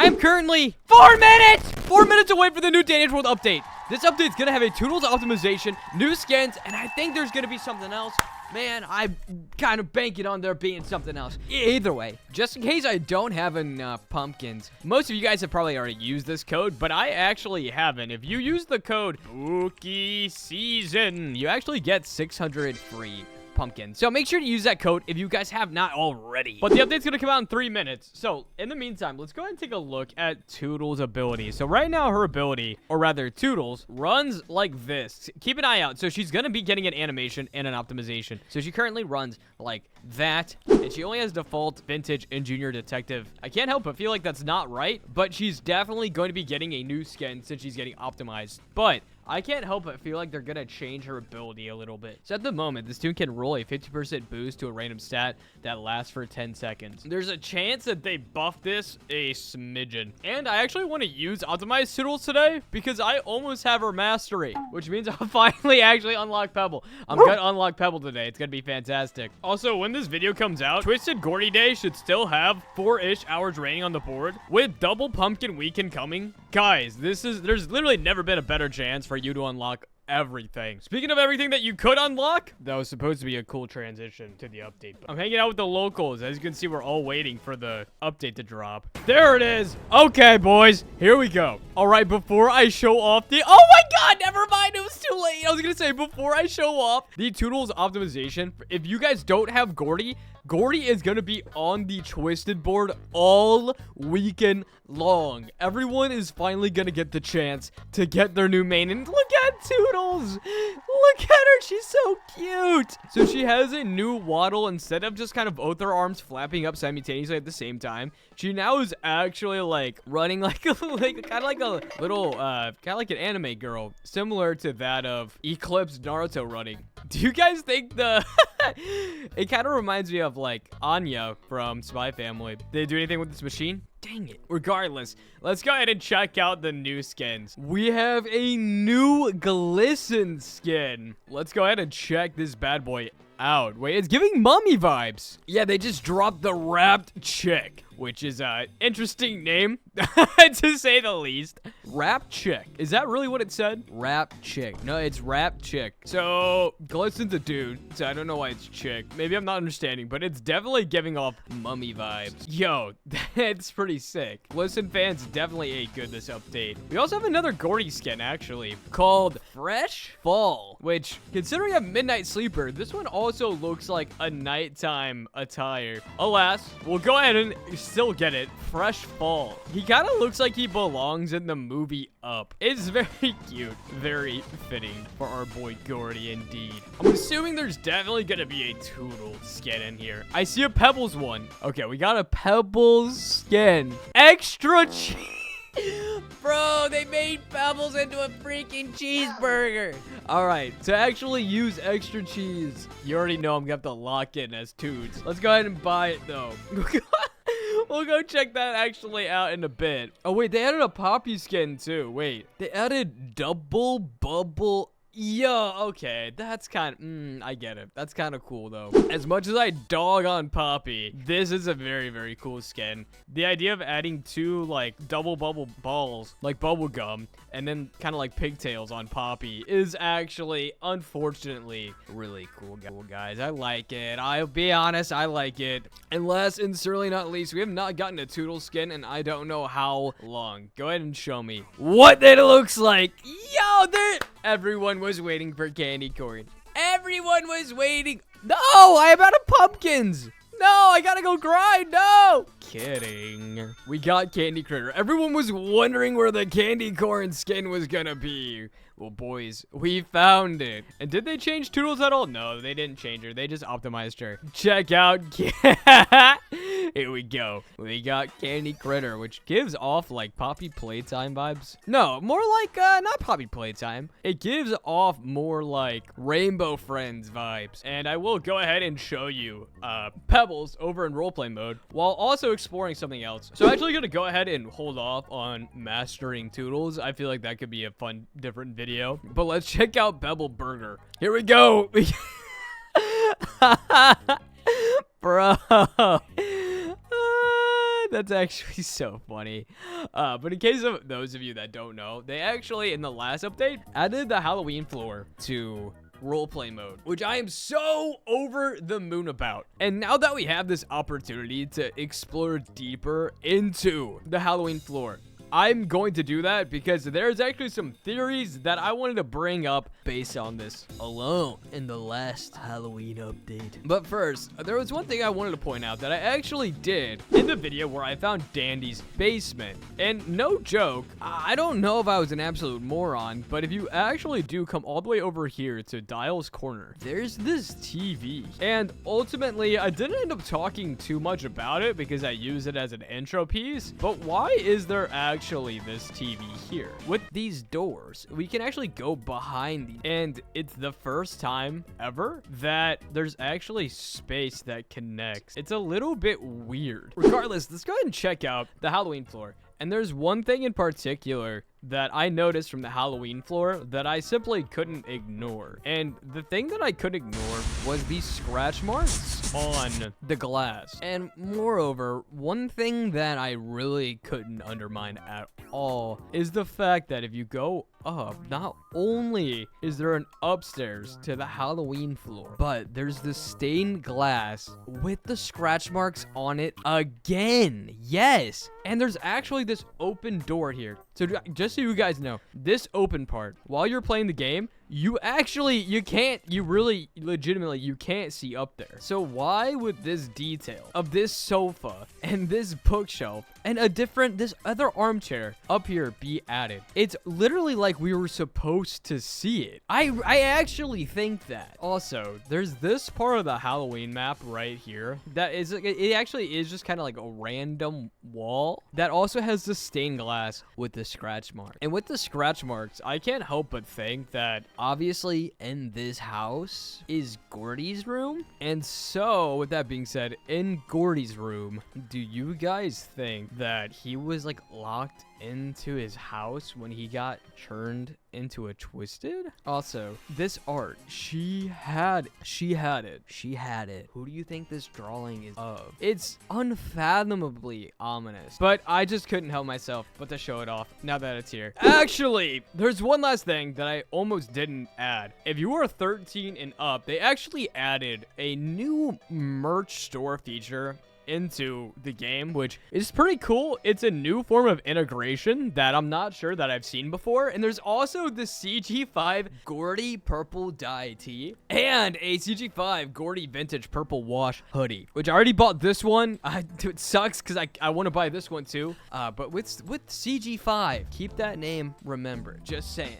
I am currently 4 minutes! 4 minutes away for the new Danish World update. This update's gonna have a Toodles optimization, new skins, and I think there's gonna be something else. Man, I'm kind of banking on there being something else. Either way, just in case I don't have enough pumpkins, most of you guys have probably already used this code, but I actually haven't. If you use the code Spooky Season, you actually get 600 free pumpkins. So make sure to use that code if you guys have not already. But the update's gonna come out in 3 minutes. So in the meantime, let's go ahead and take a look at Toodles' ability. So right now her ability, or rather Toodles, runs like this. Keep an eye out. So she's gonna be getting an animation and an optimization. So she currently runs like that, and she only has default, vintage, and junior detective. I can't help but feel like that's not right, but she's definitely going to be getting a new skin since she's getting optimized. But I can't help but feel like they're gonna change her ability a little bit. So at the moment, this tune can roll a 50% boost to a random stat that lasts for 10 seconds. There's a chance that they buff this a smidgen. And I actually want to use optimized Toodles today because I almost have her mastery, which means I'll finally actually unlock Pebble. I'm gonna unlock Pebble today. It's gonna be fantastic. Also, when this video comes out, Twisted Gourdy Day should still have 4-ish hours remaining on the board with double pumpkin weekend coming. Guys, there's literally never been a better chance for you to unlock everything. Speaking of everything that you could unlock, that was supposed to be a cool transition to the update. I'm hanging out with the locals. As you can see, we're all waiting for the update to drop. There it is. Okay, boys, here we go. All right, before I show off the... Oh my God, never mind. It was too late. I was gonna say, before I show off the Toodles optimization, if you guys don't have Gourdy, Gourdy is going to be on the Twisted board all weekend long. Everyone is finally going to get the chance to get their new main. And look at Toodles. Look at her. She's so cute. So she has a new waddle. Instead of just kind of both her arms flapping up simultaneously at the same time, she now is actually like running like a, kind of like a little, kind of like an anime girl, similar to that of Eclipse Naruto running. Do you guys think the... It kind of reminds me of like Anya from Spy Family. Did they do anything with this machine? Dang it. Regardless, let's go ahead and check out the new skins. We have a new Glisten skin. Let's go ahead and check this bad boy out. Wait, it's giving mummy vibes. Yeah, they just dropped the Wrapped Chick, which is an interesting name, to say the least. Wrapped Chick. Is that really what it said? Wrapped Chick. No, it's Wrapped Chick. So, Glisten's a dude, so I don't know why it's Chick. Maybe I'm not understanding, but it's definitely giving off mummy vibes. Yo, that's pretty sick. Glisten fans definitely ate good this update. We also have another Gourdy skin, actually, called Fresh Fall, which, considering I'm Midnight Sleeper, this one also looks like a nighttime attire. Alas, we'll go ahead and still get it. Fresh Fall. He kind of looks like he belongs in the movie Up. It's very cute. Very fitting for our boy Gourdy indeed. I'm assuming there's definitely gonna be a Toodle skin in here. I see a Pebbles one. Okay, we got a Pebbles skin. Extra cheese. Bro, they made Pebbles into a freaking cheeseburger. All right, to actually use extra cheese, you already know I'm gonna have to lock in as Toods. Let's go ahead and buy it though. We'll go check that actually out in a bit. Oh, wait, they added a Poppy skin, too. Wait, they added double bubble. Yeah, okay, that's kind of, I get it. That's kind of cool, though. As much as I dog on Poppy, this is a very, very cool skin. The idea of adding two, like, double bubble balls, like bubble gum, and then kind of like pigtails on Poppy is actually, unfortunately, really cool, guys. I like it. I'll be honest, I like it. And last and certainly not least, we have not gotten a Toodle skin, and I don't know how long. Go ahead and show me what it looks like. Yo, there... Everyone was waiting for candy corn. Everyone was waiting. No, I am out of pumpkins. No, I gotta go grind. No. Kidding. We got Candy Critter. Everyone was wondering where the candy corn skin was gonna be. Well, boys, we found it. And did they change Toodles at all? No, they didn't change her. They just optimized her. Check out. Here we go. We got Candy Critter, which gives off like Poppy Playtime vibes. No, more like, not Poppy Playtime. It gives off more like Rainbow Friends vibes. And I will go ahead and show you Pebbles over in roleplay mode while also exploring something else. So I'm actually going to go ahead and hold off on mastering Toodles. I feel like that could be a fun, different video. But let's check out Pebble Burger. Here we go. Bro. That's actually so funny. But in case of those of you that don't know, they actually, in the last update, added the Halloween floor to roleplay mode, which I am so over the moon about. And now that we have this opportunity to explore deeper into the Halloween floor, I'm going to do that because there's actually some theories that I wanted to bring up based on this alone in the last Halloween update. But first, there was one thing I wanted to point out that I actually did in the video where I found Dandy's basement. And no joke, I don't know if I was an absolute moron, but if you actually do come all the way over here to Dial's Corner, there's this TV. And ultimately, I didn't end up talking too much about it because I use it as an intro piece. But why is there actually this TV here? With these doors, we can actually go behind these, and it's the first time ever that there's actually space that connects. It's a little bit weird. Regardless, let's go ahead and check out the Halloween floor. And there's one thing in particular that I noticed from the Halloween floor that I simply couldn't ignore. And the thing that I couldn't ignore was these scratch marks on the glass. And moreover, one thing that I really couldn't undermine at all is the fact that if you go up, not only is there an upstairs to the Halloween floor, but there's the stained glass with the scratch marks on it again. Yes. And there's actually this open door here. So just so you guys know, this open part, while you're playing the game, you really legitimately, you can't see up there. So why would this detail of this sofa and this bookshelf and this other armchair up here be added? It's literally like we were supposed to see it. I actually think that. Also, there's this part of the Halloween map right here that is, it actually is just kind of like a random wall that also has the stained glass with the scratch mark. And with the scratch marks, I can't help but think that obviously in this house is Gourdy's room. And so with that being said, in Gourdy's room, do you guys think that he was like locked into his house when he got turned into a twisted? Also, this art, she had it. Who do you think this drawing is of? It's unfathomably ominous, but I just couldn't help myself but to show it off now that it's here. Actually, there's one last thing that I almost didn't add. If you are 13 and up, they actually added a new merch store feature into the game, which is pretty cool. It's a new form of integration that I'm not sure that I've seen before. And there's also the CG5 Gourdy purple dye tee and a CG5 Gourdy vintage purple wash hoodie, which I already bought this one. It sucks because I want to buy this one too. But with CG5, keep that name remembered. Just saying.